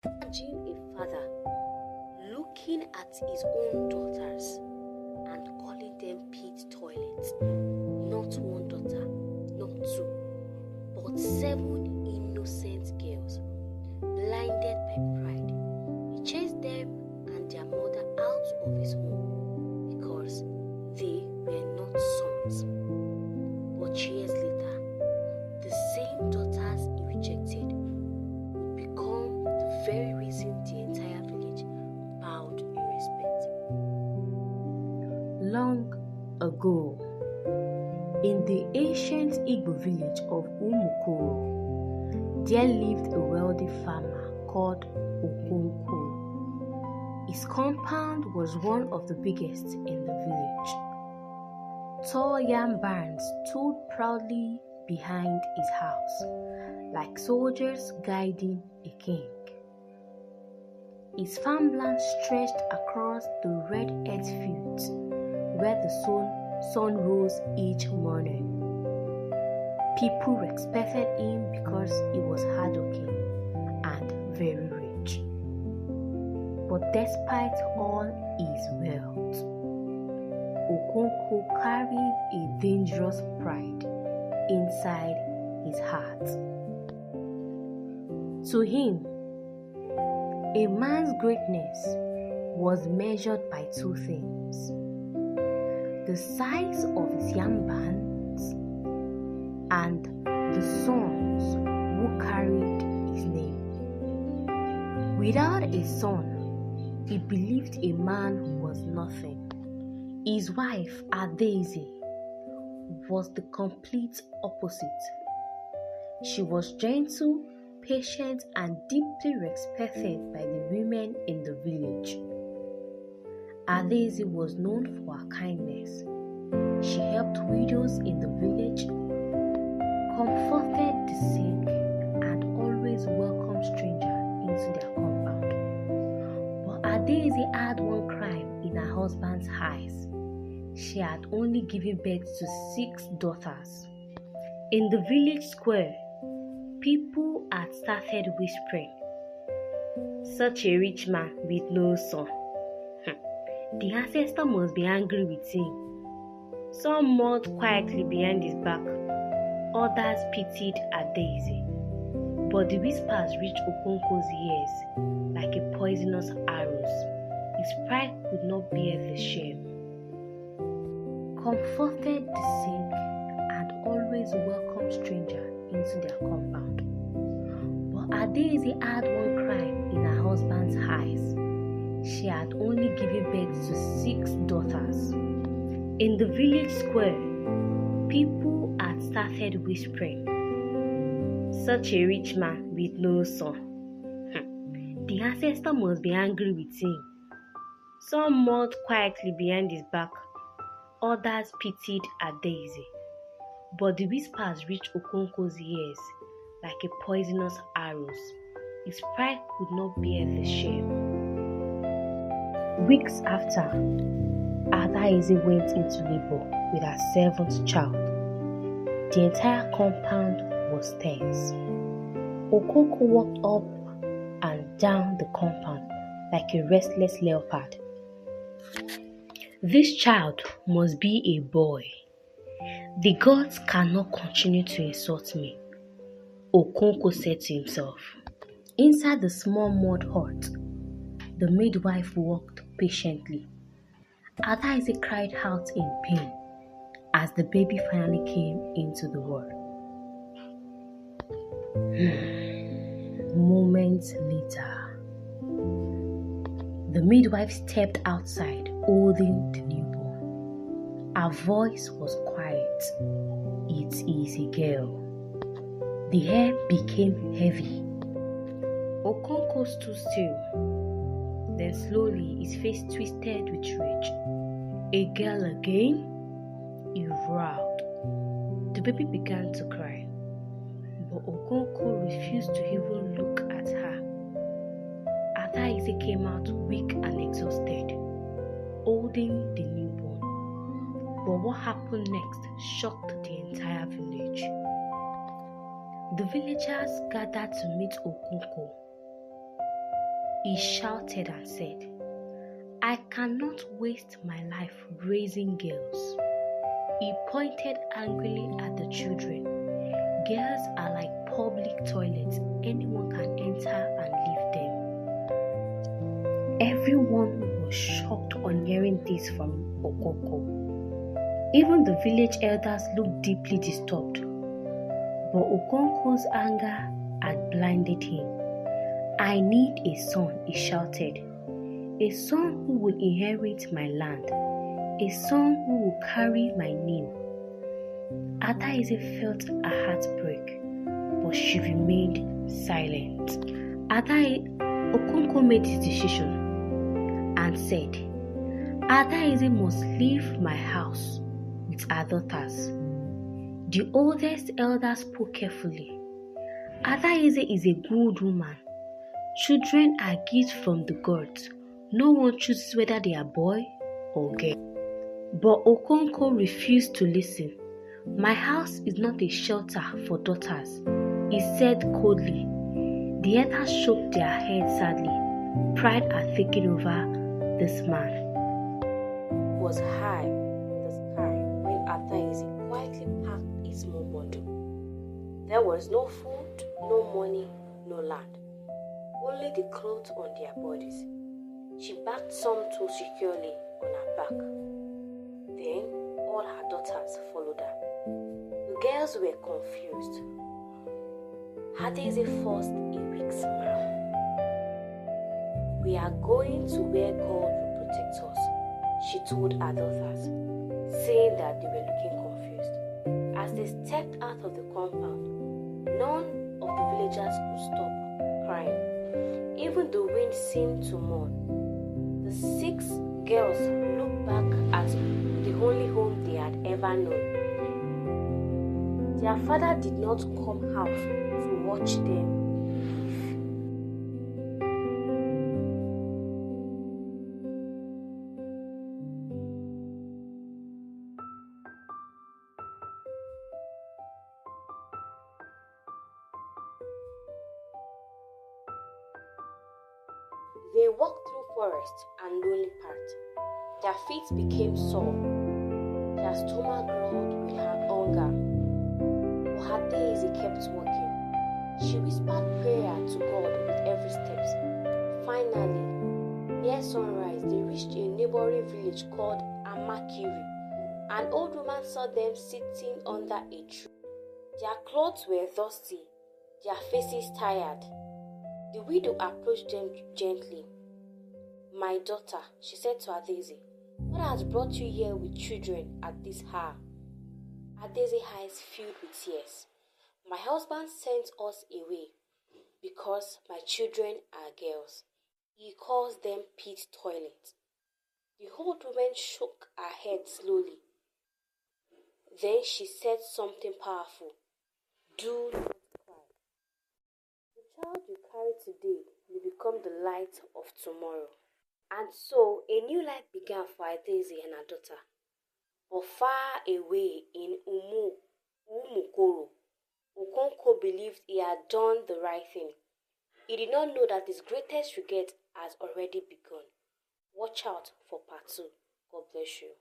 Imagine a father looking at his own daughters and calling them pit toilets. Not one daughter, not two, but 7 innocent girls, blinded by pride. He chased them and their mother out of his home because they were not sons. But years later, the same daughters he rejected would become the very reason the entire village bowed in respect. Long ago, in the ancient Igbo village of Umukoro, there lived a wealthy farmer called Okonkwo. His compound was one of the biggest in the village. Tall yam barns stood proudly behind his house, like soldiers guiding a king. His farmland stretched across the red earth fields where the sun rose each morning. People respected him because he was hardworking and very rich. But despite all his wealth, Okonkwo carried a dangerous pride inside his heart. To him, a man's greatness was measured by 2 things: the size of his yam barns and the sons who carried his name. Without a son, he believed a man was nothing. His wife, Adaeze, was the complete opposite. She was gentle, patient, and deeply respected by the women in the village. Adaeze was known for her kindness. She helped widows in the village, comforted the sick, and always welcomed strangers into their compound. But Adaeze had one crime in her husband's eyes. She had only given birth to 6 daughters. In the village square, people had started whispering, "Such a rich man with no son. The ancestor must be angry with him." Some mocked quietly behind his back. Others pitied Adaeze. But the whispers reached Okonkwo's ears like a poisonous arrows. His pride could not bear the shame. Comforted the sick and always welcomed strangers into their compound. But Adaeze had one crime in her husband's eyes. She had only given birth to 6 daughters. In the village square, people had started whispering, "Such a rich man with no son. The ancestor must be angry with him." Some mocked quietly behind his back. Others pitied Adaeze. But the whispers reached Okonkwo's ears like a poisonous arrows. His pride could not bear the shame. Weeks after, Adaeze went into labor with her 7th child. The entire compound was tense. Okonkwo walked up and down the compound like a restless leopard. This child must be a boy. The gods cannot continue to insult me, Okonkwo said to himself. Inside the small mud hut, the midwife worked patiently. Adaeze cried out in pain as the baby finally came into the world. Moments later, the midwife stepped outside holding the newborn. Her voice was quiet. "It is a girl." The hair became heavy. Okonkwo stood still. Then slowly his face twisted with rage. "A girl again?" he growled. The baby began to cry, but Okonkwo refused to even look at her. Adaeze came out weak and exhausted, holding the newborn. But what happened next shocked the entire village. The villagers gathered to meet Okonkwo. He shouted and said, I cannot waste my life raising girls. He pointed angrily at the children. Girls are like public toilets. Anyone can enter and leave them. Everyone was shocked on hearing this from Okoko. Even the village elders looked deeply disturbed. But Okonko's anger had blinded him. I need a son, he shouted. A son who will inherit my land. A son who will carry my name. Adaeze felt a heartbreak, but she remained silent. Okonko made his decision and said, Adaeze must leave my house with her daughters. The oldest elder spoke carefully. Adaeze is a good woman. Children are gifts from the gods. No one chooses whether they are boy or girl. But Okonko refused to listen. My house is not a shelter for daughters, he said coldly. The elders shook their heads sadly. Pride had taken over this man. It was high in the sky when Adaeze quietly packed a small bundle. There was no food, no money, no land. Only the clothes on their bodies. She backed some too securely on her back. Then all her daughters followed her. The girls were confused. Adaeze forced a weak smile. We are going to where God will protect us, she told her daughters, saying that they were looking confused. As they stepped out of the compound, none of the villagers could stop crying. Even the wind seemed to mourn. The 6 girls looked back at the only home they had ever known. Their father did not come out to watch them leave. They walked through forest and lonely paths. Their feet became sore. Their stomach growled with her hunger. But Adaeze kept walking. She whispered prayer to God with every step. Finally, near sunrise, they reached a neighboring village called Amakiri. An old woman saw them sitting under a tree. Their clothes were dusty, their faces tired. The widow approached them gently. My daughter, she said to Adaeze, what has brought you here with children at this hour? Adaeze's eyes filled with tears. My husband sent us away because my children are girls. He calls them pit toilets. The old woman shook her head slowly. Then she said something powerful. Do not cry. The child you carry today will become the light of tomorrow. And so a new life began for Adaeze and her daughter. But far away in Umukoro, Okonko believed he had done the right thing. He did not know that his greatest regret has already begun. Watch out for part 2. God bless you.